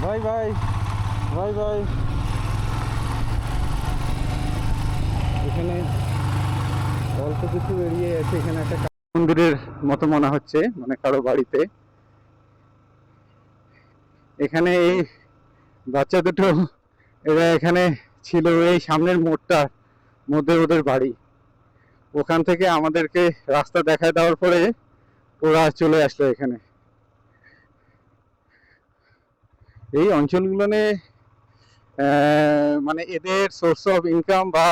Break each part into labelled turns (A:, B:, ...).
A: Bye bye, bye bye. এখানে অল্প কিছু এড়িয়ে আছে, এখানে একটা মন্দিরের মতো মনে হচ্ছে, মানে কারো বাড়িতে। এখানে এই বাচ্চা দুটো, এরা এখানে ছিল, এই সামনের মোড়টার মধ্যে ওদের বাড়ি। ওখান থেকে আমাদেরকে রাস্তা দেখায় দেওয়ার পরে ওরা চলে আসলো এখানে। এই অঞ্চলগুলোনে মানে এদের সোর্স অফ ইনকাম বা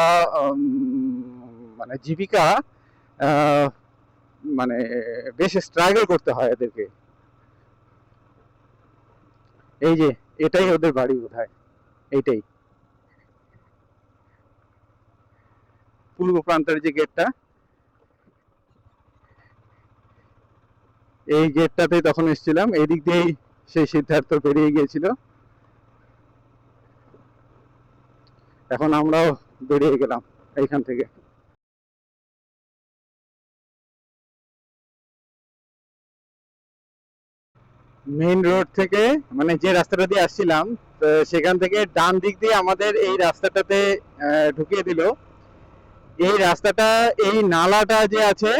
A: মানে জীবিকা, আহ, মানে বেশ স্ট্রাগল করতে হয় এদেরকে। এই যে এটাই ওদের বাড়ি বোধহয়, এইটাই পূর্ব প্রান্তের যে গেটটা, এই গেটটাতেই তখন এসেছিলাম। এই দিক দিয়েই সেই সিদ্ধার্থ বেরিয়ে গিয়েছিল। এখন আমরাও বেরিয়ে গেলাম এইখান থেকে। মেইন রোড থেকে, মানে যে রাস্তাটা দিয়ে আসছিলাম, তো সেখান থেকে ডান দিক দিয়ে আমাদের এই রাস্তাটাতে ঢুকিয়ে দিল। এই রাস্তাটা, এই নালাটা যে আছে,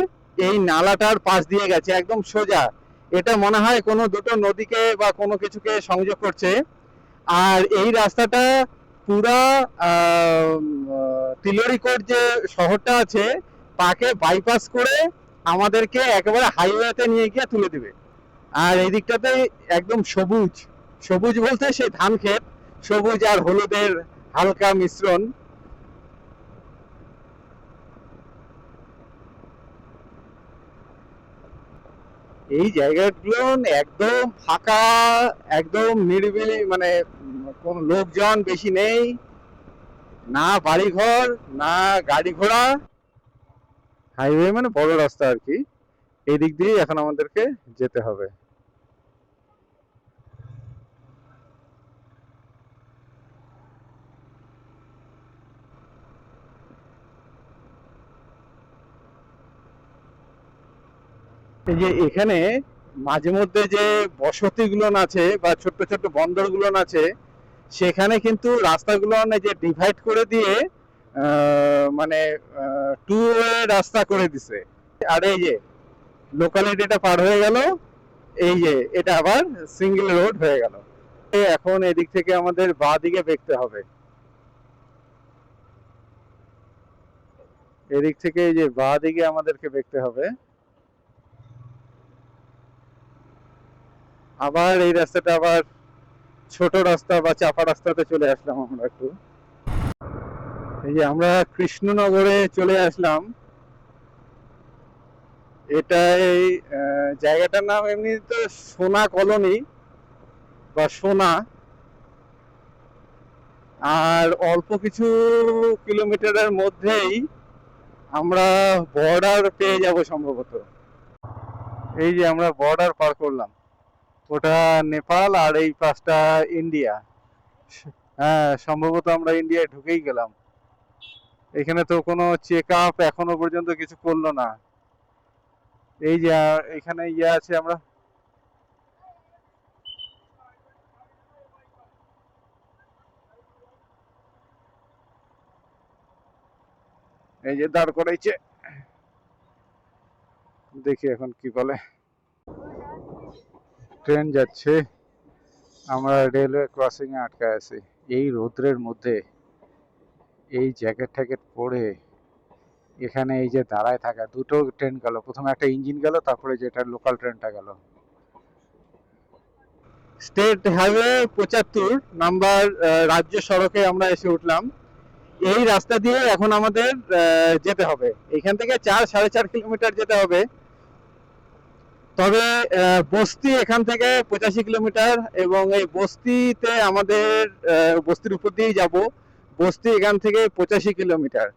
A: এই নালাটার পাশ দিয়ে গেছে একদম সোজা। এটা মনে হয় কোনো দুটো নদীকে বা কোনো কিছুকে সংযোগ করছে। আর এই রাস্তাটা পুরা তিলরিকোট যে শহরটা আছে, তাকে বাইপাস করে আমাদেরকে একেবারে হাইওয়েতে নিয়ে গিয়ে তুলে দিবে। আর এই দিকটাতে একদম সবুজ, সবুজ বলতে সেই ধান ক্ষেত, সবুজ আর হলুদের হালকা মিশ্রণ। এই জায়গাগুলো একদম ফাঁকা, একদম নিরিবিলি, মানে কোন লোকজন বেশি নেই, না বাড়িঘর, না গাড়ি ঘোড়া। হাইওয়ে মানে বড় রাস্তা আর কি। এই দিক দিয়ে এখন আমাদেরকে যেতে হবে। এই যে এখানে মাঝে মধ্যে যে বসতিগুলো আছে বা ছোট্ট ছোট্ট বন্দরগুলো আছে, সেখানে কিন্তু রাস্তাগুলো যে ডিভাইড করে দিয়ে মানে টু ওয়ে রাস্তা করে দিছে। আর এই যে লোকালিটিটা পার হয়ে গেল, এই যে এটা আবার সিঙ্গেল রোড হয়ে গেল। এখন এদিক থেকে আমাদের বাঁ দিকে দেখতে হবে। এদিক থেকে এই যে বাঁ দিকে আমাদেরকে দেখতে হবে। আবার এই রাস্তাটা আবার ছোট রাস্তা বা চাপা রাস্তাতে চলে আসলাম আমরা একটু। এই যে আমরা কৃষ্ণনগরে চলে আসলাম। এটা এই জায়গাটার নাম এমনি তো সোনা কলোনি বা সোনা। আর অল্প কিছু কিলোমিটারের মধ্যেই আমরা বর্ডার পেয়ে যাব সম্ভবত। এই যে আমরা বর্ডার পার করলাম, ওটা নেপাল আর এই পাশটা ইন্ডিয়া। হ্যাঁ, সম্ভবত আমরা ইন্ডিয়ায় ঢুকেই গেলাম। এখানে তো কোনো চেক আপ এখনো পর্যন্ত কিছু করলো না। এই যে এখানে ইয়ে আছে, আমরা এই যে দাঁড় করাইছে, দেখি এখন কি বলে। ট্রেন যাচ্ছে, আমরা রেলওয়ে ক্রসিং এ আটকে আছি এই রোদ্রের মধ্যে। এই জ্যাকেট ট্যাকেট পরে এখানে এই যে দাঁড়ায় থাকা, দুটো ট্রেন গেল, প্রথমে একটা ইঞ্জিন গেল, তারপরে যেটা লোকাল ট্রেনটা গেল। স্টেট হাইওয়ে 75 নাম্বার রাজ্য সড়কে আমরা এসে উঠলাম। এই রাস্তা দিয়ে এখন আমাদের যেতে হবে। এখান থেকে 4-4.5 কিলোমিটার যেতে হবে। তবে বস্তি এখান থেকে 85 কিলোমিটার, এবং এই বস্তিতে আমাদের বস্তির উপর দিয়েই যাব। বস্তি এখান থেকে 85 কিলোমিটার।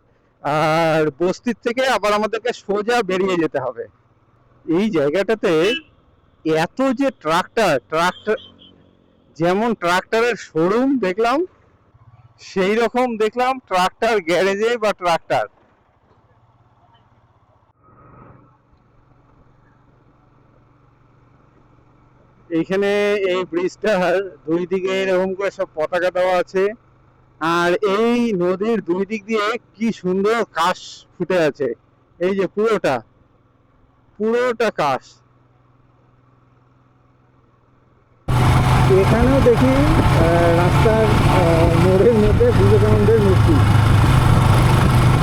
A: আর বস্তির থেকে আবার আমাদেরকে সোজা বেরিয়ে যেতে হবে। এই জায়গাটাতে এত যে ট্রাক্টর ট্রাক্টর, যেমন ট্রাক্টরের শোরুম দেখলাম, সেই রকম দেখলাম ট্রাক্টর গ্যারেজে বা ট্রাক্টর। এইখানে এই ব্রিজটার দুই দিকে এরকম করে সব পতাকা দেওয়া আছে, আর এই নদীর দুই দিক দিয়ে কি সুন্দর কাশ ফুটে আছে। এই যে পুরোটা পুরোটা কাশ। এখানেও দেখি রাস্তার মোড়ের মধ্যে বিবেকানন্দের মূর্তি।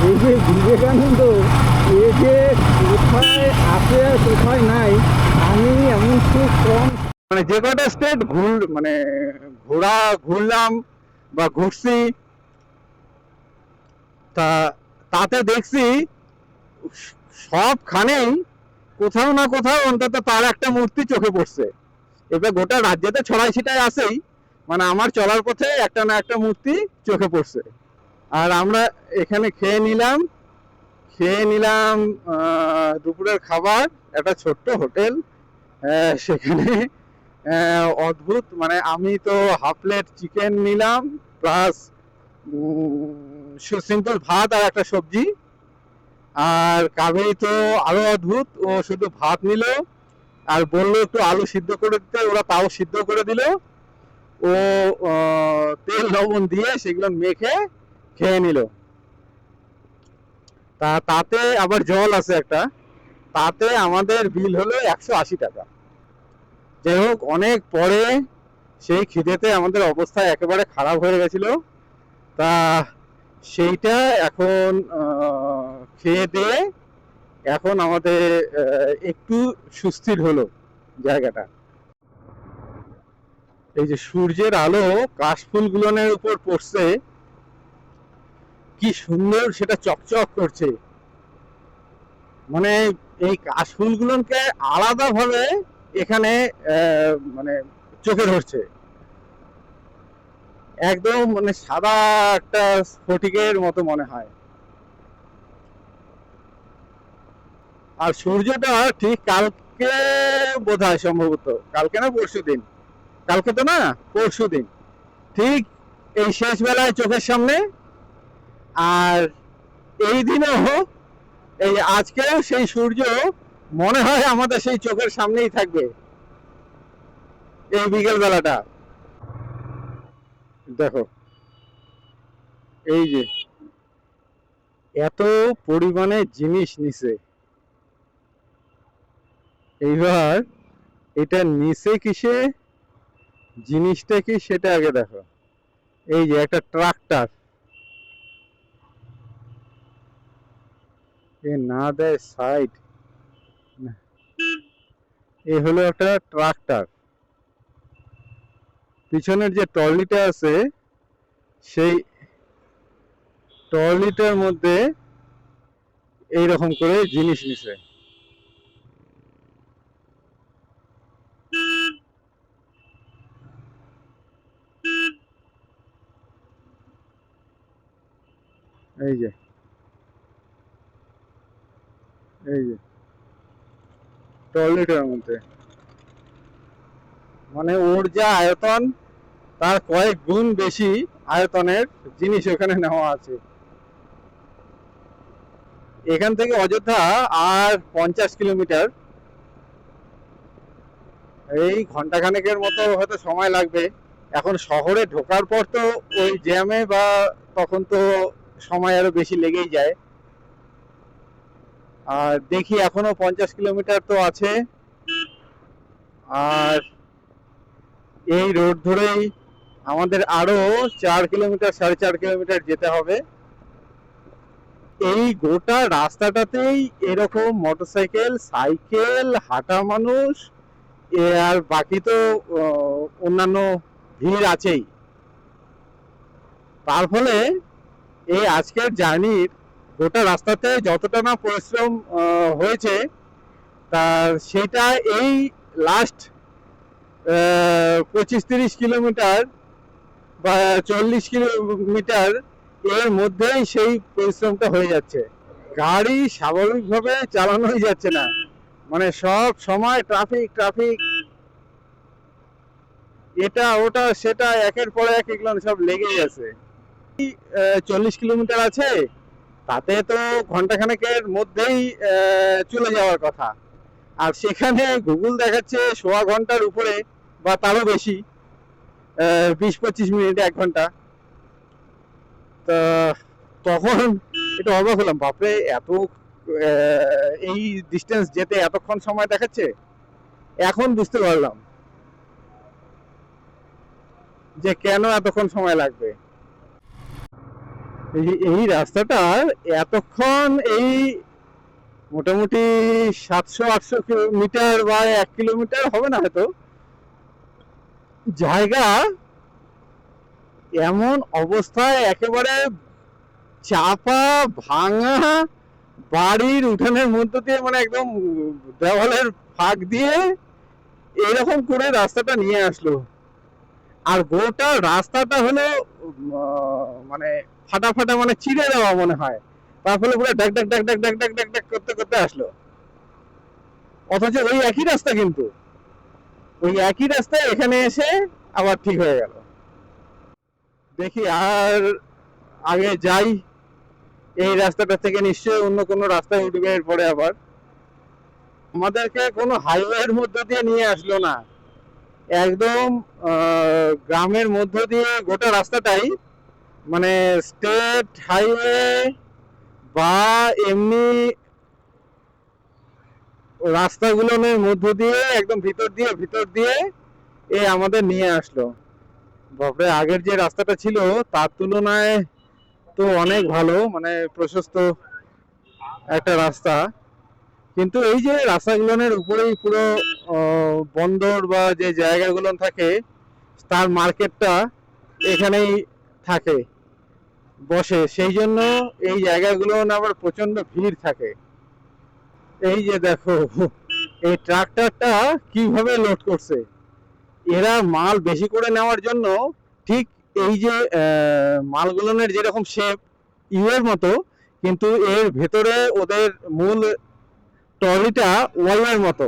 A: এই যে বিবেকানন্দ, এ যে কোথায় আছে আর কোথায় নাই, আমি এমন খুব কম মানে যে কটা স্টেট ঘুরলাম বা ঘুরছি, তাতে দেখছি সবখানেই কোথাও না কোথাও অন্তত তার একটা মূর্তি চোখে পড়ছে। এবার গোটা রাজ্যেতে ছড়াই ছিটাই আছেই, মানে আমার চলার পথে একটা না একটা মূর্তি চোখে পড়ছে। আর আমরা এখানে খেয়ে নিলাম দুপুরের খাবার, একটা ছোট্ট হোটেল। সেখানে অদ্ভুত, মানে আমি তো হাফ প্লেট চিকেন নিলাম, প্লাস সিম্পল ভাত আর একটা সবজি। আর কাবেরী তো আরো অদ্ভুত, ও শুধু ভাত নিল আর বললো একটু আলু সিদ্ধ করে দিতে, ওরা তাও সিদ্ধ করে দিল। ও তেল লবণ দিয়ে সেগুলো মেখে খেয়ে নিল। তাতে আবার জল আছে একটা, তাতে আমাদের বিল হলো 180 টাকা। যাই হোক, অনেক পরে সেই খিদেতে আমাদের অবস্থা একেবারে খারাপ হয়ে গেছিল। তা সেইটা এখন খেয়ে দিয়ে এখন আমাদের একটু সুস্থির হলো জায়গাটা। এই যে সূর্যের আলো কাশফুলগুলোর উপর পড়ছে, কি সুন্দর সেটা চকচক করছে। মানে এই কাশফুলগুলোকে আলাদা ভাবে এখানে মানে চোখে ধরছে, একদম মানে সাদা একটা স্ফটিকের মতো মনে হয়। আর সূর্যটা ঠিক কালকে বোধহয়, সম্ভবত কালকে না পরশুদিন, কালকে তো না পরশুদিন, ঠিক এই শেষ বেলায় চোখের সামনে। আর এই দিনও, এই আজকেও সেই সূর্য মনে হয় আমাদের সেই চোখের সামনেই থাকবে এই বিকেল বেলাটা। দেখো এই যে এত পরিমাণে জিনিস নিছে, এইবার এটা নিচে কিসে, জিনিসটা কি সেটা আগে দেখো। এই যে একটা ট্রাক্টর, এ না দেয় সাইড, এ হলো একটা ট্রাক্টর। পিছনের যে ট্রলিটা আছে, সেই ট্রলিটার মধ্যে এইরকম করে জিনিস নিছে। এই যে ট্রলিটার মধ্যে, মানে ওর যা আয়তন তার কয়েক গুণ বেশি আয়তনের জিনিস ওখানে নেওয়া আছে। এখান থেকে অযোধ্যা আর 50 কিলোমিটার, এই ঘন্টাখানেকের মতো হয়তো সময় লাগবে। এখন শহরে ঢোকার পর তো ওই জ্যামে বা তখন তো সময় আরো বেশি লেগেই যায়। আর দেখি এখনো 50 কিলোমিটার তো আছে, আর এই রোড ধরেই আমাদের আরো 4 কিলোমিটার 4.5 কিলোমিটার যেতে হবে। এই গোটা রাস্তাটাতেই এরকম মোটরসাইকেল, সাইকেল, হাঁটা মানুষ, আর বাকি তো অন্যান্য ভিড় আছেই। তার ফলে এই আজকের জার্নির গোটা রাস্তাতে যতটা না পরিশ্রম হয়েছে, তার সেটা এই লাস্ট 25-30 কিলোমিটার বা 40 কিলোমিটার এর মধ্যেই সেই পরিশ্রমটা হয়ে যাচ্ছে। গাড়ি স্বাভাবিকভাবে চালানোই যাচ্ছে না, মানে সব সময় ট্রাফিক ট্রাফিক, এটা ওটা সেটা একের পর এক এগুলো সব লেগেই আছে। 40 কিলোমিটার আছে, তাতে তো ঘন্টাখানেকের মধ্যেই চলে যাওয়ার কথা, আর সেখানে গুগল দেখাচ্ছে 1/4 ঘন্টার উপরে। বা তারও বেশি, 20-25 মিনিট, 1 ঘন্টা। তা তখন একটু অবাক হলাম, বাপরে এত এই ডিস্টেন্স যেতে এতক্ষণ সময় দেখাচ্ছে। এখন বুঝতে পারলাম যে কেন এতক্ষণ সময় লাগবে। এই রাস্তাটার এতক্ষণ এই মোটামুটি 700-800 মিটার বা 1 কিলোমিটার হবে না হয়তো জায়গা, এমন অবস্থায় একেবারে চাপা ভাঙা বাড়ির উঠানের মধ্য দিয়ে, মানে একদম দেওয়ালের ফাঁক দিয়ে এরকম করে রাস্তাটা নিয়ে আসলো। আর গোটা রাস্তাটা হলো মানে ফাটা ফাটা, মানে চিড়ে দেওয়া মনে হয়। তার ফলে পুরো ডাক ডাক ডাক ডাক ডাক ডাক ডাক ডাক করতে করতে আসলো। অথচ ওই একই রাস্তা, কিন্তু ওই একই রাস্তায় এখানে এসে আবার ঠিক হয়ে গেল। দেখি আর আগে যাই, এই রাস্তাটা থেকে নিশ্চয়ই অন্য কোনো রাস্তায় উঠবে এরপরে আবার। আমাদেরকে কোনো হাইওয়ের মধ্যে দিয়ে নিয়ে আসলো না, একদম গ্রামের মধ্য দিয়ে গোটা রাস্তাটাই, মানে স্টেট হাইওয়ে বা এমনি রাস্তাগুলোর মধ্য দিয়ে একদম ভিতর দিয়ে এ আমাদের নিয়ে আসলো। বাপরে, আগের যে রাস্তাটা ছিল তার তুলনায় তো অনেক ভালো, মানে প্রশস্ত একটা রাস্তা। কিন্তু এই যে রাস্তাগুলোর উপরেই পুরো বন্দর বা যে জায়গাগুলো থাকে, তার মার্কেটটা এখানেই থাকে, বসে, সেই জন্য এই জায়গাগুলো আবার প্রচন্ড ভিড় থাকে। এই যে দেখো, এই ট্রাক্টরটা কিভাবে লোড করছে। এরা মাল বেশি করে নেওয়ার জন্য ঠিক এই যে মালগুলোর যেরকম শেপ ইউ এর মতো, কিন্তু এর ভেতরে ওদের মূল ট্রলিটা ওয়াই এর মতো।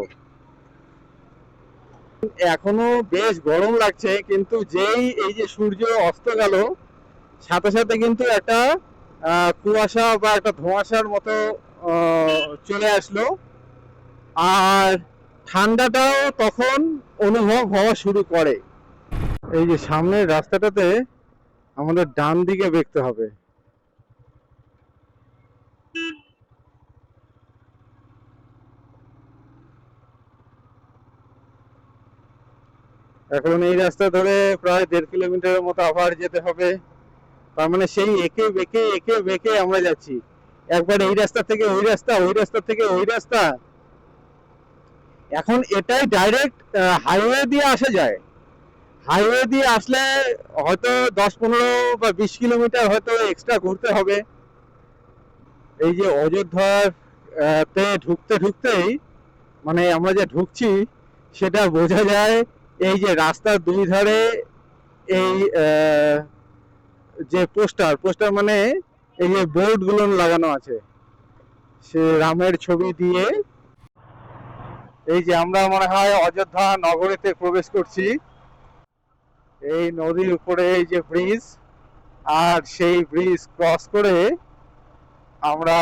A: এখনো বেশ গরম লাগছে, কিন্তু যেই এই যে সূর্য অস্ত গেল, সাথে সাথে কিন্তু একটা কুয়াশা বা একটা ধোঁয়াশার মতো চলে আসলো। আর ঠান্ডাটাও তখন অনুভব হওয়া শুরু করে। এই যে সামনের রাস্তাটাতে আমাদের ডান দিকে বেঁকতে হবে। এখন এই রাস্তা ধরে প্রায় 1.5 কিলোমিটারের মতো আবার যেতে হবে। তার মানে সেই একে বেঁকে আমরা যাচ্ছি। একবার এই রাস্তা থেকে ওই রাস্তা, ওই রাস্তা থেকে ওই রাস্তা। এখন এটাই ডাইরেক্ট হাইওয়ে দিয়ে আসা যায়। হাইওয়ে দিয়ে আসলে হয়তো 10-15 বা 20 কিলোমিটার হয়তো এক্সট্রা ঘুরতে হবে। এই যে অযোধ্যার তে ঢুকতে ঢুকতেই, মানে আমরা যে ঢুকছি সেটা বোঝা যায়। এই যে রাস্তার দুই ধারে এই যে পোস্টার মানে এই যে বোর্ড গুলো লাগানো আছে, সে রামের ছবি দিয়ে। এই যে আমরা মনে হয় অযোধ্যা নগরীতে প্রবেশ করছি। এই নদীর উপরে এই যে ব্রিজ, আর সেই ব্রিজ ক্রস করে আমরা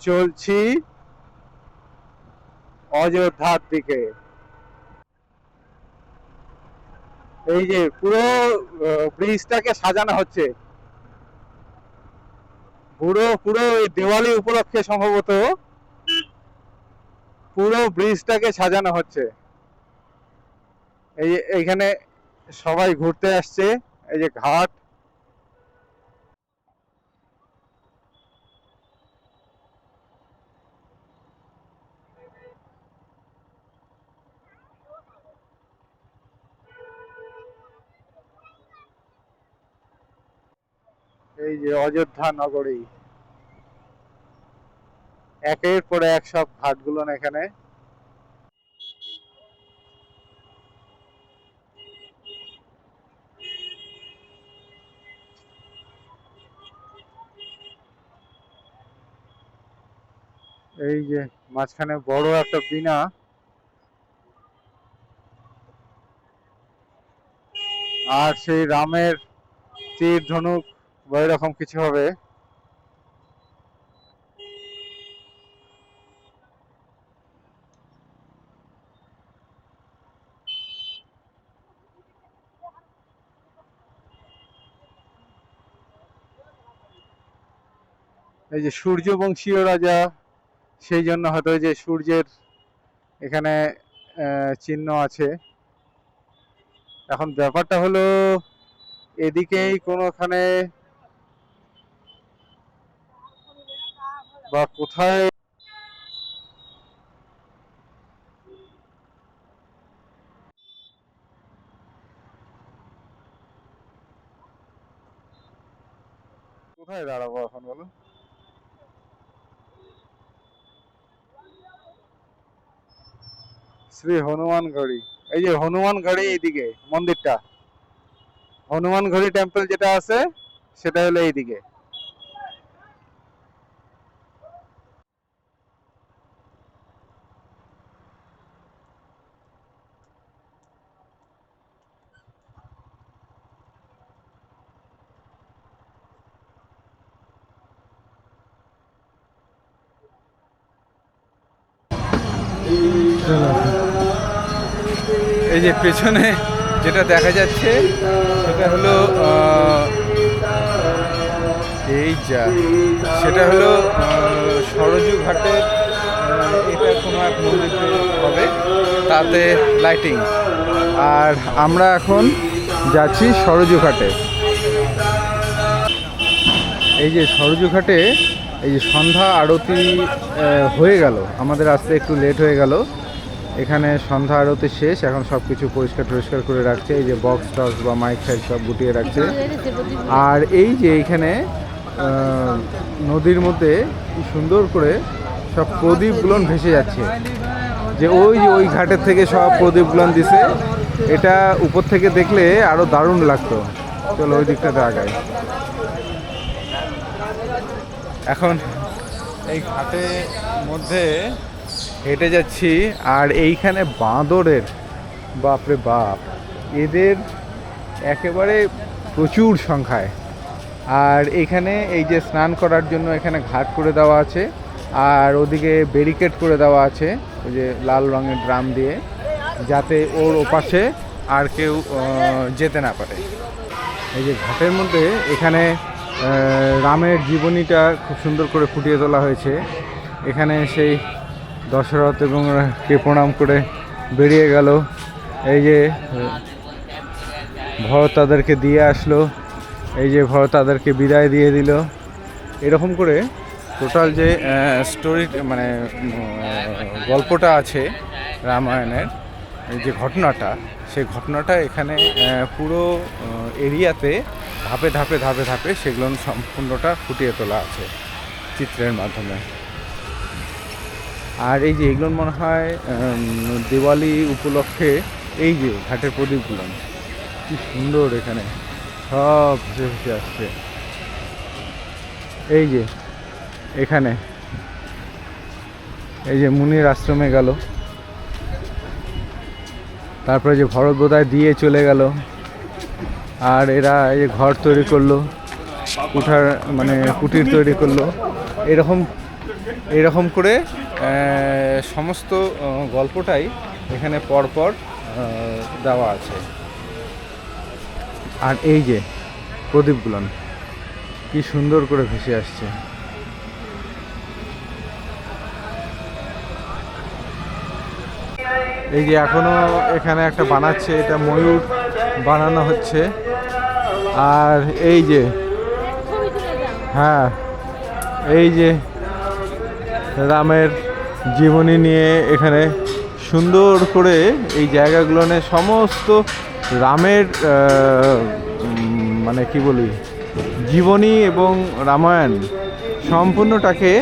A: চলছি অযোধ্যার দিকে। এই যে পুরো ব্রিজটাকে সাজানো হচ্ছে, পুরো পুরো এই দিওয়ালি উপলক্ষে সম্ভবত পুরো ব্রিজটাকে সাজানো হচ্ছে। এই এইখানে সবাই ঘুরতে আসছে, এই যে ঘাট। এই যে অযোধ্যা নগরী, একের পর এক সব ঘাটগুলো এখানে। এই যে মাঝখানে বড় একটা বিনা, আর সেই রামের তীর ধনুক বা এরকম কিছু হবে। এই যে সূর্যবংশীয় রাজা, সেই জন্য হয়তো যে সূর্যের এখানে চিহ্ন আছে। এখন ব্যাপারটা হলো এদিকেই কোনোখানে বা কোথায় কোথায় দাঁড়াবো এখন বলো? শ্রী হনুমান গড়ি, এই যে হনুমান গড়ি, এইদিকে মন্দিরটা, হনুমান গড়ি টেম্পল যেটা আছে সেটা হলো এইদিকে। এই যে পেছনে যেটা দেখা যাচ্ছে সেটা হলো এই যা সেটা হলো সরজু ঘাটের, এটা কোনো এক মন্দিরে হবে, তাতে লাইটিং। আর আমরা এখন যাচ্ছি সরজু ঘাটে। এই যে সরজু ঘাটে এই যে সন্ধ্যা আরতি হয়ে গেল, আমাদের আসতে একটু লেট হয়ে গেল। এখানে সন্ধ্যা আরতি শেষ, এখন সব কিছু পরিষ্কার টরিষ্কার করে রাখছে, এই যে বক্স টক্স বা মাইক ফাইক সব গুটিয়ে রাখছে। আর এই যে এইখানে নদীর মধ্যে কি সুন্দর করে সব প্রদীপগুলো ভেসে যাচ্ছে, যে ওই ঘাটের থেকে সব প্রদীপগুলো দিছে। এটা উপর থেকে দেখলে আরো দারুণ লাগতো। চলো ওই দিকটাতে আগাই। এখন এই ঘাটের মধ্যে হেঁটে যাচ্ছি, আর এইখানে বাঁদরের বাপরে বাপ, এদের একেবারে প্রচুর সংখ্যায়। আর এখানে এই যে স্নান করার জন্য এখানে ঘাট করে দেওয়া আছে, আর ওদিকে ব্যারিকেড করে দেওয়া আছে ওই যে লাল রঙের ড্রাম দিয়ে, যাতে ওর ওপাশে আর কেউ যেতে না পারে। এই যে ঘাটের মধ্যে এখানে রামের জীবনীটা খুব সুন্দর করে ফুটিয়ে তোলা হয়েছে। এখানে সেই দশরথ এবং কে প্রণাম করে বেরিয়ে গেল, এই যে ভরত তাদেরকে দিয়ে আসলো, এই যে ভরত তাদেরকে বিদায় দিয়ে দিল। এরকম করে টোটাল যে স্টোরি মানে গল্পটা আছে রামায়ণের, যে ঘটনাটা, সেই ঘটনাটা এখানে পুরো এরিয়াতে ধাপে ধাপে ধাপে ধাপে সেগুলো সম্পূর্ণটা ফুটিয়ে তোলা আছে চিত্রের মাধ্যমে। আর এই যে এগুলো মনে হয় দিওয়ালি উপলক্ষে এই যে ঘাটের প্রদীপগুলো কি সুন্দর এখানে সব ভেসে ভেসে আসছে। এই যে এখানে এই যে মুনির আশ্রমে গেল, তারপরে যে ভরত বোধহয় দিয়ে চলে গেল, আর এরা এই যে ঘর তৈরি করলো, কুঠার মানে কুটির তৈরি করলো। এরকম করে সমস্ত গল্পটাই এখানে পরপর দেওয়া আছে। আর এই যে প্রদীপগুলো কি সুন্দর করে ভেসে আসছে। এই যে এখনো এখানে একটা বানাচ্ছে, এটা ময়ূর বানানো হচ্ছে। আর এই যে হ্যাঁ, এই যে রামের জীবনী নিয়ে এখানে সুন্দর করে এই জায়গাগুলো সমস্ত রামের মানে কি বলি জীবনী এবং রামায়ণ সম্পূর্ণটাকে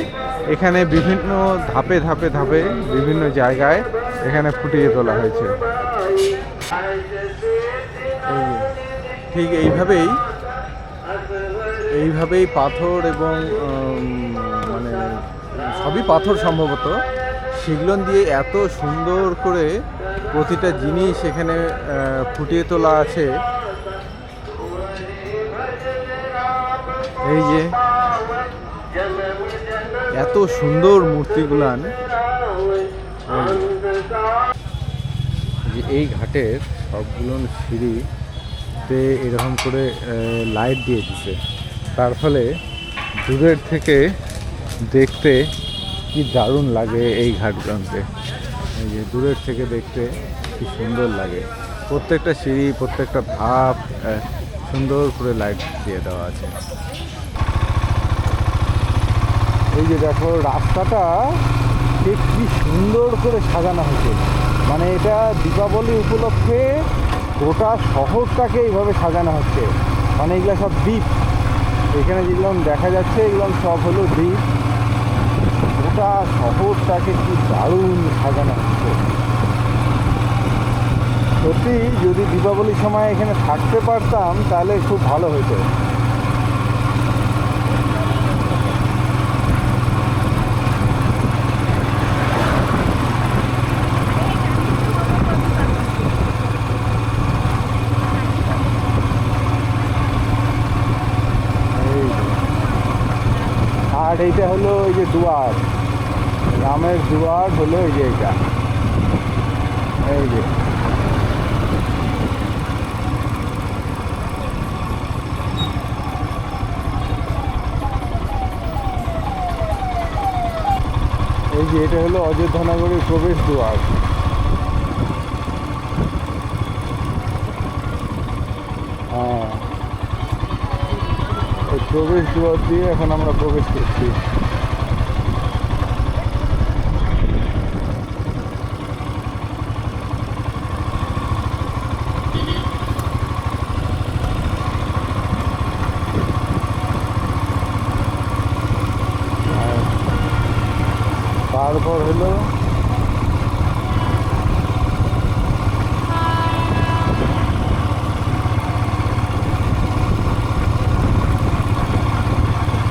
A: এখানে বিভিন্ন ধাপে ধাপে ধাপে বিভিন্ন জায়গায় এখানে ফুটিয়ে তোলা হয়েছে। ঠিক এইভাবেই পাথর এবং মানে সবই পাথর সম্ভবত, সেগুলো দিয়ে এত সুন্দর করে প্রতিটা জিনিস এখানে ফুটিয়ে তোলা আছে। এই যে এত সুন্দর মূর্তিগুলান, যে এই ঘাটের সবগুলো সিঁড়িতে এরকম করে লাইট দিয়ে দিছে, তার ফলে দূরের থেকে দেখতে কি দারুণ লাগে এই ঘাটগুলোতে। এই যে দূরের থেকে দেখতে কি সুন্দর লাগে। প্রত্যেকটা সিঁড়ি, প্রত্যেকটা ধাপ সুন্দর করে লাইট দিয়ে দেওয়া আছে। এই যে দেখো রাস্তাটা ঠিক কি সুন্দর করে সাজানো হয়েছে। মানে এটা দীপাবলি উপলক্ষে গোটা শহরটাকে এইভাবে সাজানো হচ্ছে। মানে এগুলো সব দ্বীপ, এখানে যেগুলো দেখা যাচ্ছে এগুলো সব হলো দ্বীপ। গোটা শহরটাকে কি দারুণ সাজানো হচ্ছে। সত্যি যদি দীপাবলির সময় এখানে থাকতে পারতাম তাহলে খুব ভালো হতো। আর এইটা হলো এই যে দুয়ার, রামের দুয়ার হলো এই যে এইটা। এই যে এটা হলো অযোধ্যা নগরীর প্রবেশ দুয়ার। হ্যাঁ, এই প্রবেশ দুয়ার দিয়ে এখন আমরা প্রবেশ করছি। তারপর হলো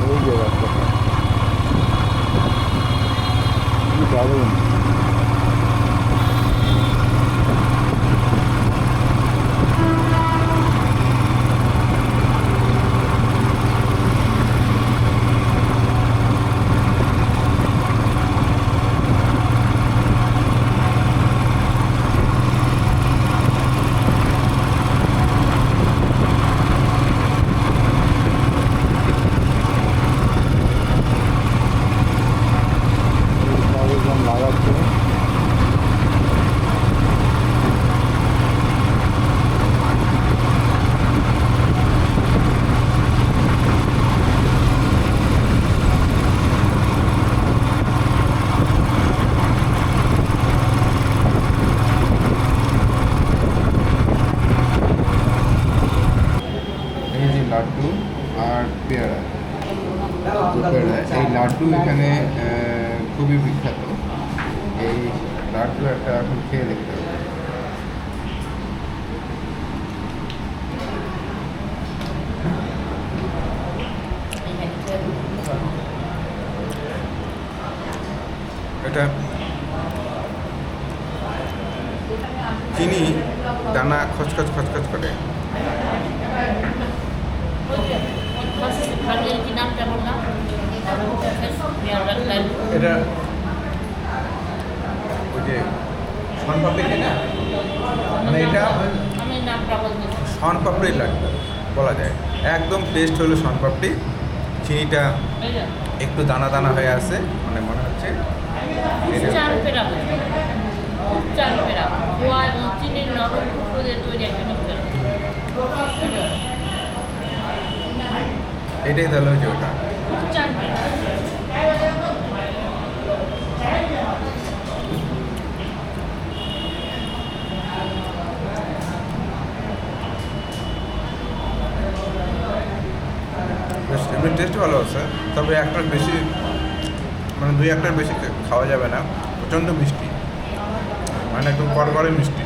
A: এই যে রাস্তাটা কি দারুণ। লাগাচ্ছে লাড্ডু আর পেয়ারা। এই লাড্ডু এখানে খুবই বিখ্যাত। এই লাড্ডু একটা এখন খেয়ে দেখতে হবে। এটা চিনি দানা খচখচ খচখচ করে। এটা ওই যে শনপাপড়ি না, মানে এটা শনপাপড়ি লাড্ডু বলা যায়। একদম টেস্ট হলো শনপাপড়ি। চিনিটা একটু দানা দানা হয়ে আছে, মানে মনে হচ্ছে এটাই তাহলে হচ্ছে ওটা। এমনি টেস্ট ভালো আছে, তবে একটার বেশি, মানে দুই একটার বেশি খাওয়া যাবে না। প্রচণ্ড মিষ্টি, মানে একদম কড়কড়ে মিষ্টি।